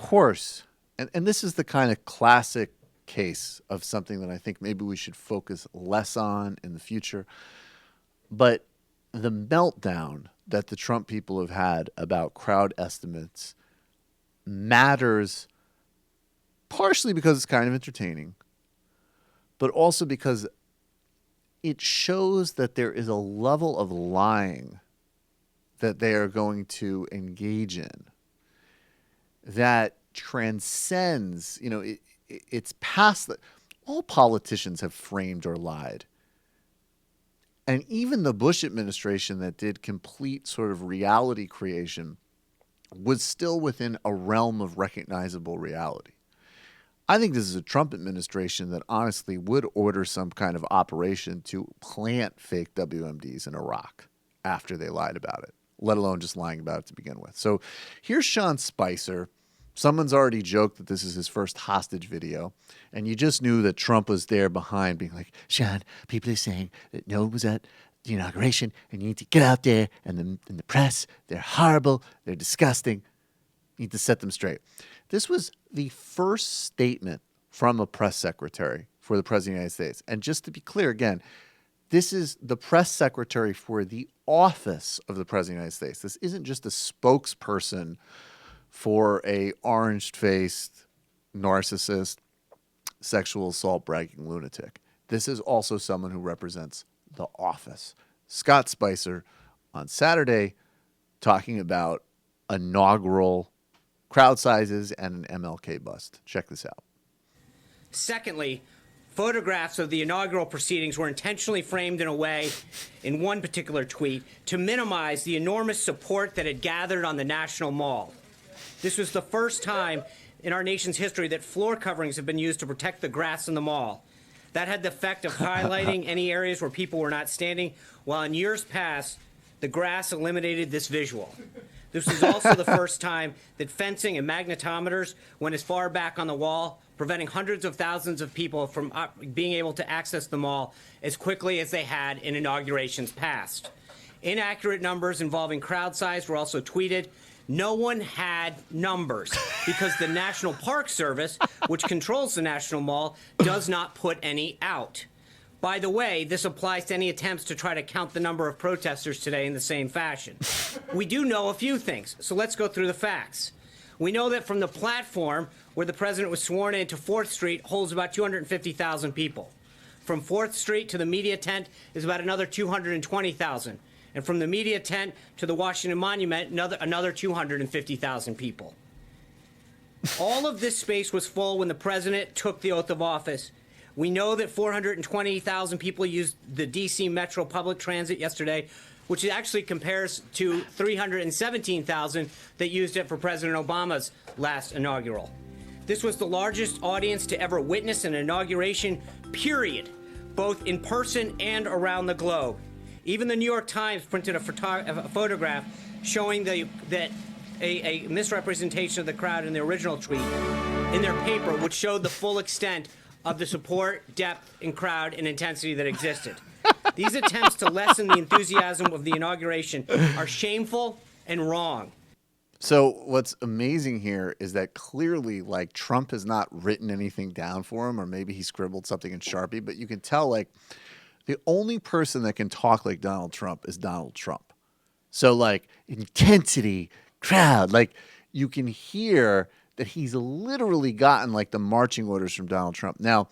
course, and this is the kind of classic case of something that I think maybe we should focus less on in the future. But the meltdown that the Trump people have had about crowd estimates matters partially because it's kind of entertaining, but also because it shows that there is a level of lying that they are going to engage in that transcends, it's past that. All politicians have framed or lied. And even the Bush administration that did complete sort of reality creation was still within a realm of recognizable reality. I think this is a Trump administration that honestly would order some kind of operation to plant fake WMDs in Iraq after they lied about it, let alone just lying about it to begin with. So here's Sean Spicer. Someone's already joked that this is his first hostage video, and you just knew that Trump was there behind being like, Sean, people are saying that no one was at the inauguration, and you need to get out there, and the press, they're horrible, they're disgusting. You need to set them straight. This was the first statement from a press secretary for the President of the United States. And just to be clear again, this is the press secretary for the office of the President of the United States. This isn't just a spokesperson for a orange-faced narcissist, sexual assault bragging lunatic. This is also someone who represents the office. Scott Spicer on Saturday talking about inaugural crowd sizes and an MLK bust. Check this out. Secondly, photographs of the inaugural proceedings were intentionally framed in a way, in one particular tweet, to minimize the enormous support that had gathered on the National Mall. This was the first time in our nation's history that floor coverings have been used to protect the grass in the mall. That had the effect of highlighting any areas where people were not standing, while in years past, the grass eliminated this visual. This was also the first time that fencing and magnetometers went as far back on the wall, preventing hundreds of thousands of people from being able to access the mall as quickly as they had in inaugurations past. Inaccurate numbers involving crowd size were also tweeted. No one had numbers because the National Park Service, which controls the National Mall, does not put any out. By the way, this applies to any attempts to try to count the number of protesters today in the same fashion. We do know a few things, so let's go through the facts. We know that from the platform where the president was sworn in to 4th Street holds about 250,000 people. From 4th Street to the media tent is about another 220,000. And from the media tent to the Washington Monument, another 250,000 people. All of this space was full when the president took the oath of office. We know that 420,000 people used the D.C. Metro public transit yesterday, which actually compares to 317,000 that used it for President Obama's last inaugural. This was the largest audience to ever witness an inauguration, period, both in person and around the globe. Even the New York Times printed a photograph showing that a misrepresentation of the crowd in the original tweet in their paper, which showed the full extent of the support, depth, and crowd and intensity that existed. These attempts to lessen the enthusiasm of the inauguration are shameful and wrong. So what's amazing here is that clearly, like, Trump has not written anything down for him, or maybe he scribbled something in Sharpie, but you can tell, like, the only person that can talk like Donald Trump is Donald Trump. So, like, intensity, crowd, like, you can hear that he's literally gotten, like, the marching orders from Donald Trump. Now,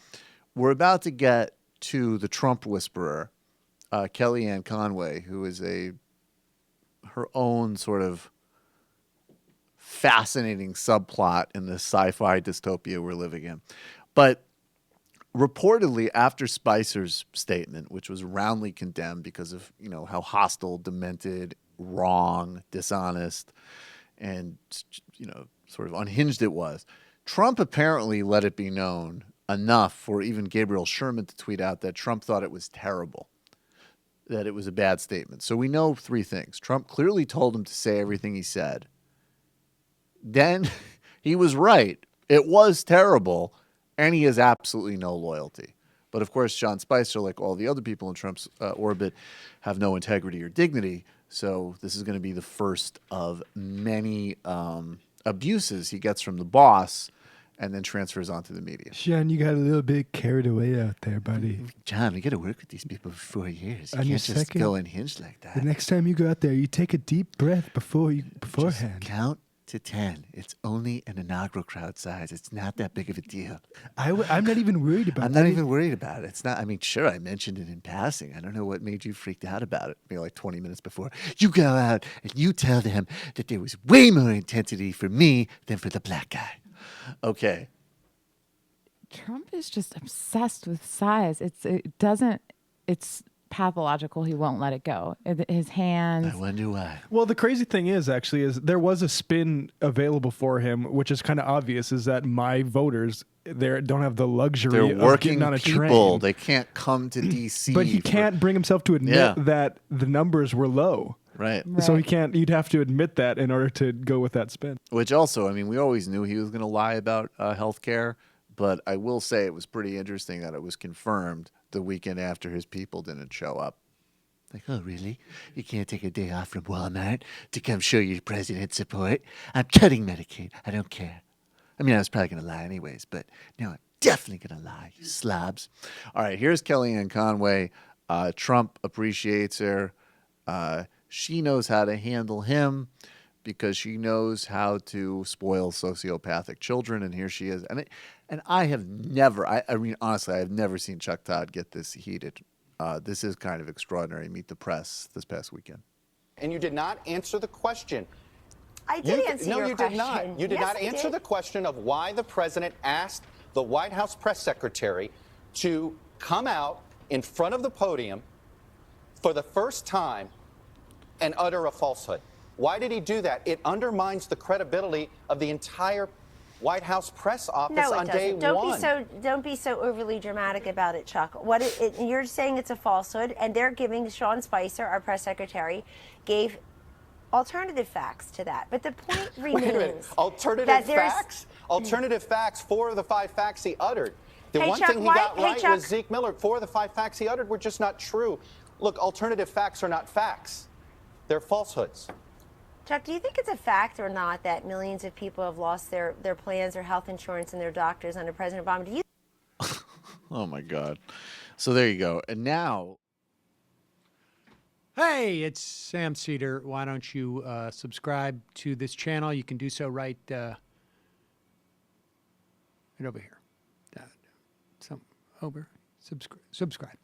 we're about to get to the Trump whisperer, Kellyanne Conway, who is her own sort of fascinating subplot in the sci-fi dystopia we're living in. But reportedly, after Spicer's statement, which was roundly condemned because of, how hostile, demented, wrong, dishonest, and, sort of unhinged it was, Trump apparently let it be known enough for even Gabriel Sherman to tweet out that Trump thought it was terrible, that it was a bad statement. So we know three things. Trump clearly told him to say everything he said. Then he was right. It was terrible. And he has absolutely no loyalty. But of course, Sean Spicer, like all the other people in Trump's orbit, have no integrity or dignity. So this is going to be the first of many abuses he gets from the boss and then transfers onto the media. Sean, you got a little bit carried away out there, buddy. John, we got to work with these people for 4 years. You On your can't just second- go unhinged like that. The next time you go out there, you take a deep breath beforehand. Just count to 10. It's only an inaugural crowd size. It's not that big of a deal. I'm not even worried about I'm that. not even worried about it. It's not, I mean, sure, I mentioned it in passing. I don't know what made you freaked out about it. Maybe like 20 minutes before. You go out and you tell them that there was way more intensity for me than for the black guy. Okay. Trump is just obsessed with size. It's pathological. He won't let it go. His hands. I wonder why. Well, the crazy thing is there was a spin available for him, which is kind of obvious, is that my voters don't have the luxury They're of working getting on a people. train. They can't come to D.C. But he can't bring himself to admit Yeah. that the numbers were low. Right. So Right. you'd have to admit that in order to go with that spin. Which also, I mean, we always knew he was going to lie about health care, but I will say it was pretty interesting that it was confirmed the weekend after his people didn't show up. Like, oh, really? You can't take a day off from Walmart to come show your president support? I'm cutting Medicaid. I don't care. I mean, I was probably going to lie anyways, but no, I'm definitely going to lie, you slobs. All right, here's Kellyanne Conway. Trump appreciates her. She knows how to handle him because she knows how to spoil sociopathic children, and here she is. And I have never, I mean, honestly, I have never seen Chuck Todd get this heated. This is kind of extraordinary. Meet the press this past weekend. And you did not answer the question. I did answer your No, you question. did not. You did Yes, not I answer did. the question of why the president asked the White House press secretary to come out in front of the podium for the first time and utter a falsehood. Why did he do that? It undermines the credibility of the entire White House press office No, it on day doesn't. one. Don't be so overly dramatic about it, Chuck. You're saying it's a falsehood, and they're giving Sean Spicer, our press secretary, gave alternative facts to that. But the point remains. Wait a minute. Alternative that there's- facts? Alternative facts, 4 of the 5 facts he uttered. The Hey, one Chuck, thing he why- got hey, right Chuck. was Zeke Miller. 4 of the 5 facts he uttered were just not true. Look, alternative facts are not facts. They're falsehoods. Chuck, do you think it's a fact or not that millions of people have lost their plans, their health insurance, and their doctors under President Obama? Do you Oh, my God. So there you go. And now, Hey, it's Sam Seder. Why don't you subscribe to this channel? You can do so right over here. Over. Subscribe.